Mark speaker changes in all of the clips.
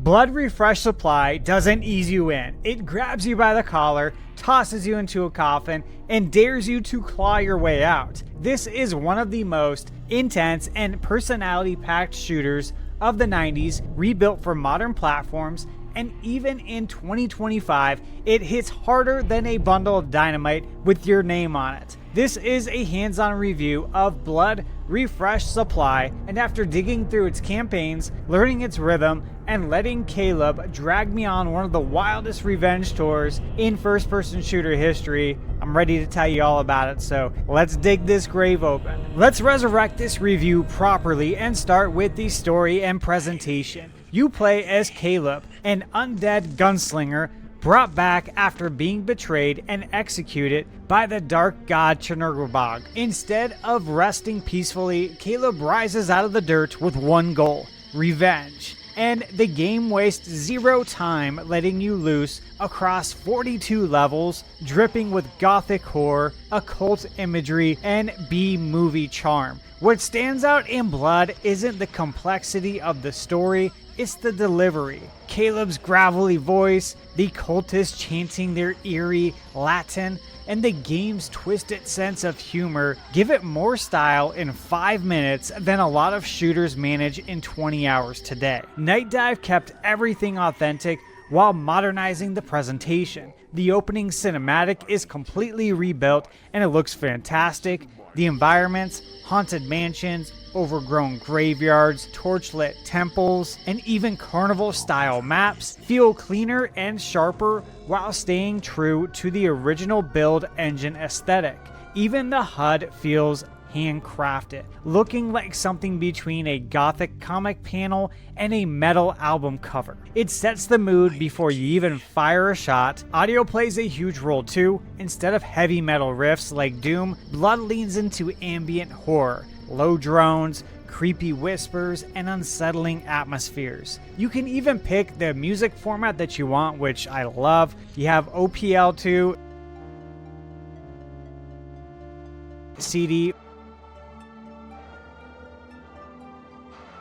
Speaker 1: Blood Refresh Supply doesn't ease you in. It grabs you by the collar, tosses you into a coffin, and dares you to claw your way out. This is one of the most intense and personality-packed shooters of the 90s, rebuilt for modern platforms, and even in 2025, it hits harder than a bundle of dynamite with your name on it. This is a hands-on review of Blood Refresh Supply, and after digging through its campaigns, learning its rhythm, and letting Caleb drag me on one of the wildest revenge tours in first-person shooter history, I'm ready to tell you all about it, so let's dig this grave open. Let's resurrect this review properly and start with the story and presentation. You play as Caleb, an undead gunslinger brought back after being betrayed and executed by the dark god Chernobyl. Instead of resting peacefully, Caleb rises out of the dirt with one goal: revenge. And the game wastes zero time letting you loose across 42 levels, dripping with gothic horror, occult imagery, and B-movie charm. What stands out in Blood isn't the complexity of the story, it's the delivery. Caleb's gravelly voice, the cultists chanting their eerie Latin, and the game's twisted sense of humor give it more style in 5 minutes than a lot of shooters manage in 20 hours today. Night Dive kept everything authentic while modernizing the presentation. The opening cinematic is completely rebuilt and it looks fantastic. The environments, haunted mansions, overgrown graveyards, torchlit temples, and even carnival-style maps feel cleaner and sharper while staying true to the original build engine aesthetic. Even the HUD feels handcrafted, looking like something between a gothic comic panel and a metal album cover. It sets the mood before you even fire a shot. Audio plays a huge role too. Instead of heavy metal riffs like Doom, Blood leans into ambient horror, low drones, creepy whispers, and unsettling atmospheres. You can even pick the music format that you want, which I love. You have OPL2, CD,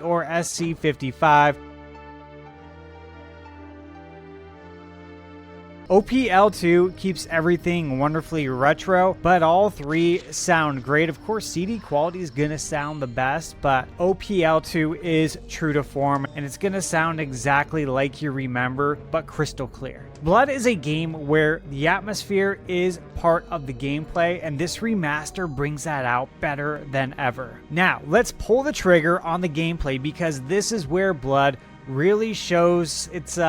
Speaker 1: or SC55. OPL2 keeps everything wonderfully retro, but all three sound great. Of course, CD quality is gonna sound the best, but OPL2 is true to form, and it's gonna sound exactly like you remember, but crystal clear. Blood is a game where the atmosphere is part of the gameplay, and this remaster brings that out better than ever. Now, let's pull the trigger on the gameplay, because this is where Blood really shows its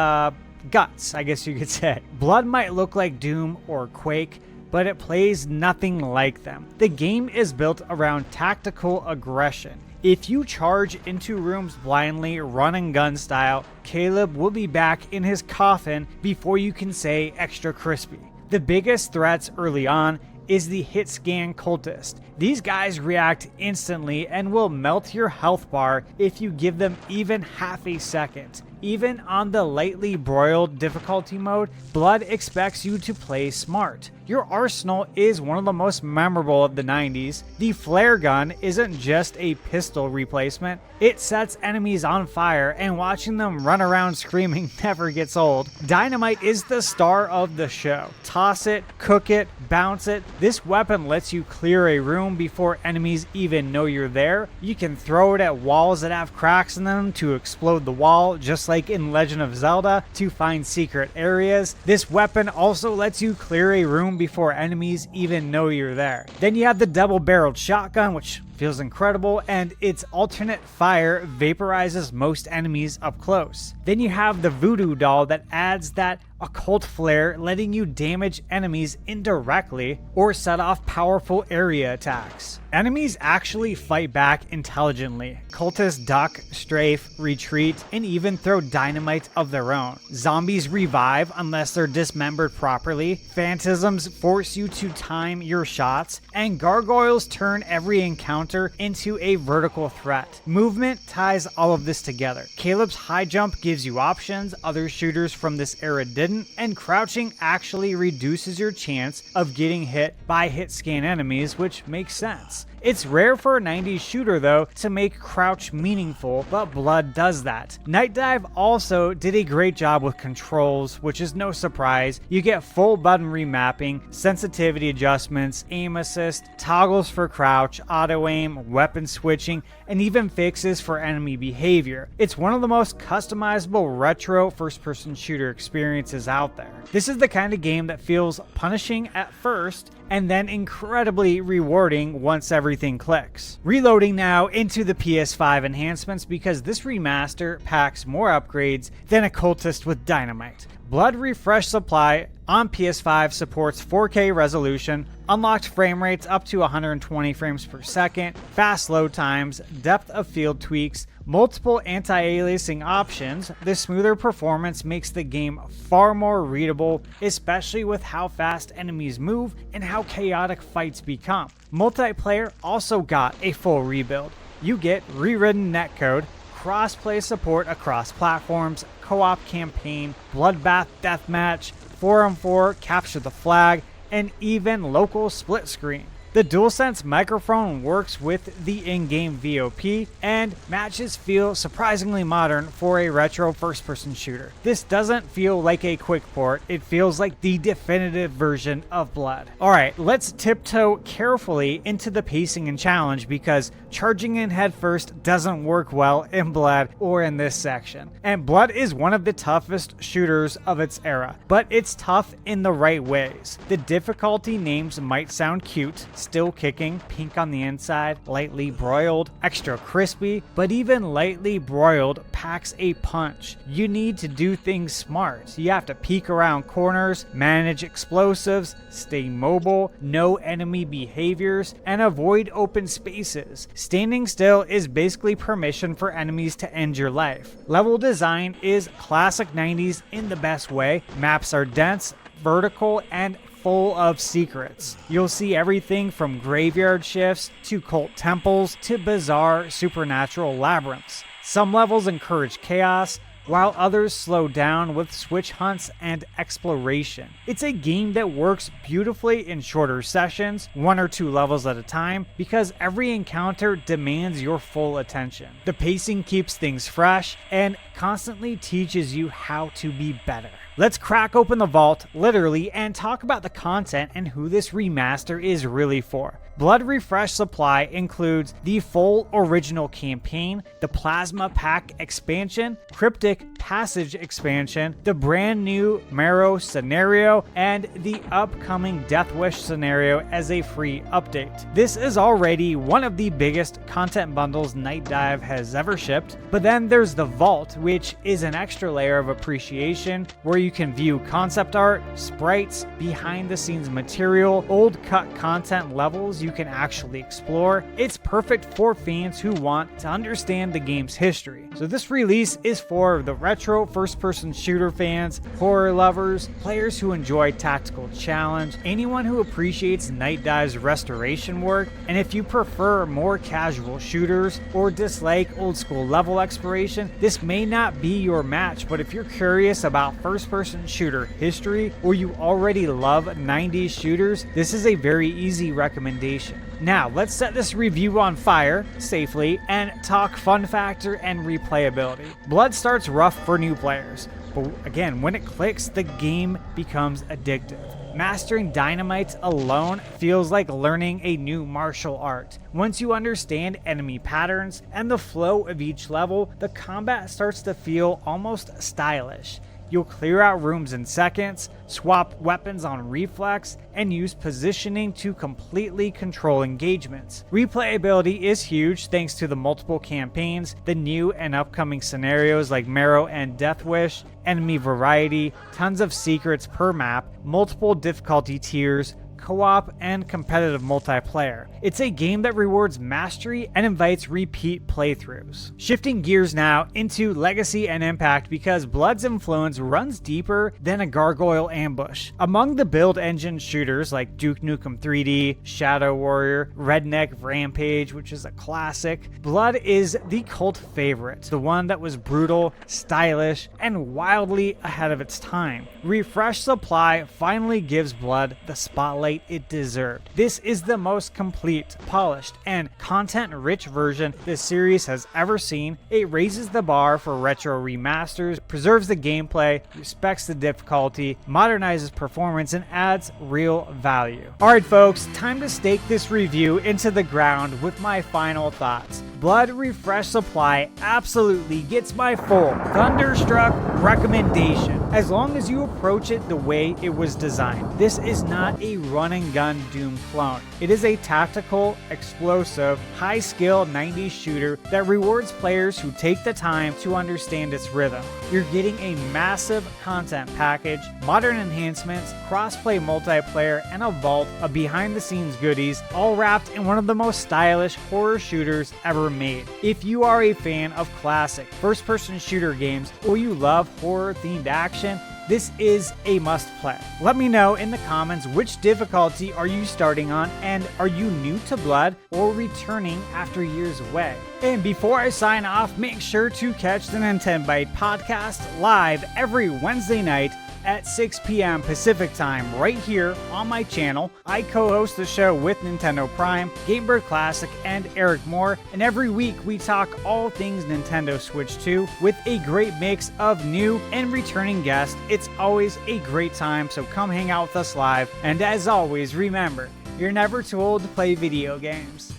Speaker 1: guts, I guess you could say. Blood might look like Doom or Quake, but it plays nothing like them. The game is built around tactical aggression. If you charge into rooms blindly, run and gun style, Caleb will be back in his coffin before you can say extra crispy. The biggest threats early on is the hit scan cultist. These guys react instantly and will melt your health bar if you give them even half a second. Even on the lightly broiled difficulty mode, Blood expects you to play smart. Your arsenal is one of the most memorable of the 90s. The flare gun isn't just a pistol replacement, it sets enemies on fire, and watching them run around screaming never gets old. Dynamite is the star of the show. Toss it, cook it, bounce it. This weapon lets you clear a room before enemies even know you're there. You can throw it at walls that have cracks in them to explode the wall, just like in Legend of Zelda, to find secret areas. This weapon also lets you clear a room before enemies even know you're there. Then you have the double-barreled shotgun, which feels incredible, and its alternate fire vaporizes most enemies up close. Then you have the voodoo doll that adds that occult flare, letting you damage enemies indirectly or set off powerful area attacks. Enemies actually fight back intelligently. Cultists duck, strafe, retreat, and even throw dynamite of their own. Zombies revive unless they're dismembered properly. Phantasms force you to time your shots, and gargoyles turn every encounter into a vertical threat. Movement ties all of this together. Caleb's high jump gives you options other shooters from this era didn't, and crouching actually reduces your chance of getting hit by hit scan enemies, which makes sense. It's rare for a 90s shooter though to make crouch meaningful, but Blood does that. Night Dive also did a great job with controls, which is no surprise. You get full button remapping, sensitivity adjustments, aim assist, toggles for crouch, auto aim, weapon switching, and even fixes for enemy behavior. It's one of the most customizable retro first-person shooter experiences out there. This is the kind of game that feels punishing at first and then incredibly rewarding once everything clicks. Reloading now into the PS5 enhancements because this remaster packs more upgrades than a cultist with dynamite. Blood Refresh Supply on PS5 supports 4K resolution, unlocked frame rates up to 120 frames per second, fast load times, depth of field tweaks, multiple anti-aliasing options. The smoother performance makes the game far more readable, especially with how fast enemies move and how chaotic fights become. Multiplayer also got a full rebuild. You get rewritten netcode, crossplay support across platforms, co-op campaign, bloodbath deathmatch, 4-on-4 capture the flag, and even local split screen. The DualSense microphone works with the in-game VOP, and matches feel surprisingly modern for a retro first-person shooter. This doesn't feel like a quick port, it feels like the definitive version of Blood. Alright, let's tiptoe carefully into the pacing and challenge because charging in headfirst doesn't work well in Blood or in this section. And Blood is one of the toughest shooters of its era, but it's tough in the right ways. The difficulty names might sound cute, still kicking, pink on the inside, lightly broiled, extra crispy, but even lightly broiled packs a punch. You need to do things smart. You have to peek around corners, manage explosives, stay mobile, know enemy behaviors, and avoid open spaces. Standing still is basically permission for enemies to end your life. Level design is classic 90s in the best way. Maps are dense, vertical, and full of secrets. You'll see everything from graveyard shifts to cult temples to bizarre supernatural labyrinths. Some levels encourage chaos, while others slow down with switch hunts and exploration. It's a game that works beautifully in shorter sessions, 1 or 2 levels at a time, because every encounter demands your full attention. The pacing keeps things fresh and constantly teaches you how to be better. Let's crack open the vault, literally, and talk about the content and who this remaster is really for. Blood Refresh Supply includes the full original campaign, the Plasma Pack expansion, Cryptic Passage expansion, the brand new Marrow scenario, and the upcoming Death Wish scenario as a free update. This is already one of the biggest content bundles Night Dive has ever shipped, but then there's the Vault, which is an extra layer of appreciation where you can view concept art, sprites, behind the scenes material, old cut content levels you can actually explore. It's perfect for fans who want to understand the game's history. So this release is for the retro first-person shooter fans, horror lovers, players who enjoy tactical challenge, anyone who appreciates Night Dive's restoration work, and if you prefer more casual shooters or dislike old school level exploration, this may not be your match, but if you're curious about first-person shooter history or you already love 90s shooters, this is a very easy recommendation. Now, let's set this review on fire safely and talk fun factor and replayability. Blood starts rough for new players, but again, when it clicks, the game becomes addictive. Mastering dynamite alone feels like learning a new martial art. Once you understand enemy patterns and the flow of each level, the combat starts to feel almost stylish. You'll clear out rooms in seconds, swap weapons on reflex, and use positioning to completely control engagements. Replayability is huge thanks to the multiple campaigns, the new and upcoming scenarios like Marrow and Death Wish, enemy variety, tons of secrets per map, multiple difficulty tiers, co-op, and competitive multiplayer. It's a game that rewards mastery and invites repeat playthroughs. Shifting gears now into Legacy and Impact because Blood's influence runs deeper than a Gargoyle Ambush. Among the build engine shooters like Duke Nukem 3D, Shadow Warrior, Redneck Rampage, which is a classic, Blood is the cult favorite, the one that was brutal, stylish, and wildly ahead of its time. Refresh Supply finally gives Blood the spotlight spotlight it deserved. This is the most complete, polished, and content-rich version this series has ever seen. It raises the bar for retro remasters, preserves the gameplay, respects the difficulty, modernizes performance, and adds real value. Alright folks, time to stake this review into the ground with my final thoughts. Blood Refresh Supply absolutely gets my full Thunderstruck recommendation, as long as you approach it the way it was designed. This is not a run-and-gun Doom clone. It is a tactical, explosive, high-skill 90s shooter that rewards players who take the time to understand its rhythm. You're getting a massive content package, modern enhancements, crossplay multiplayer, and a vault of behind-the-scenes goodies, all wrapped in one of the most stylish horror shooters ever made. If you are a fan of classic first-person shooter games or you love horror-themed action, this is a must-play. Let me know in the comments which difficulty are you starting on, and are you new to Blood or returning after years away? And before I sign off, make sure to catch the Nintendo Bite podcast live every Wednesday night at 6 p.m. Pacific Time right here on my channel. I co-host the show with Nintendo Prime, Gamebird Classic, and Eric Moore, and every week we talk all things Nintendo Switch 2 with a great mix of new and returning guests. It's always a great time, so come hang out with us live, and as always, remember, you're never too old to play video games.